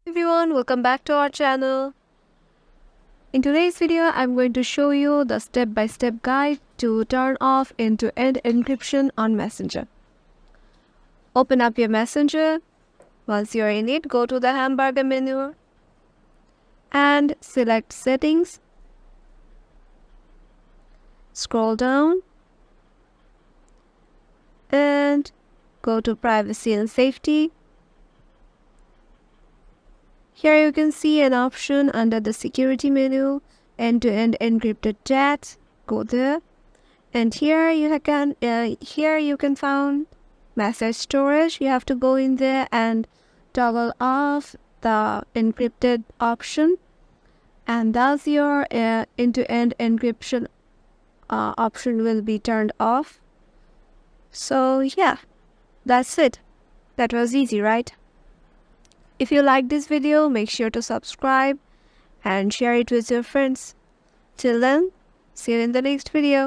Everyone, welcome back to our channel. In today's video, I'm going to show you the step-by-step guide to turn off end-to-end encryption on Messenger. Open up your Messenger. Once you're in it, go to the hamburger menu and select Settings. Scroll down and go to Privacy and Safety. Here you can see an option under the security menu, end-to-end encrypted chat. Go there, and here you can find message storage. You have to go in there and toggle off the encrypted option, and thus your end-to-end encryption option will be turned off. So yeah, that's it. That was easy, right? If you like this video, make sure to subscribe and share it with your friends. Till then, see you in the next video.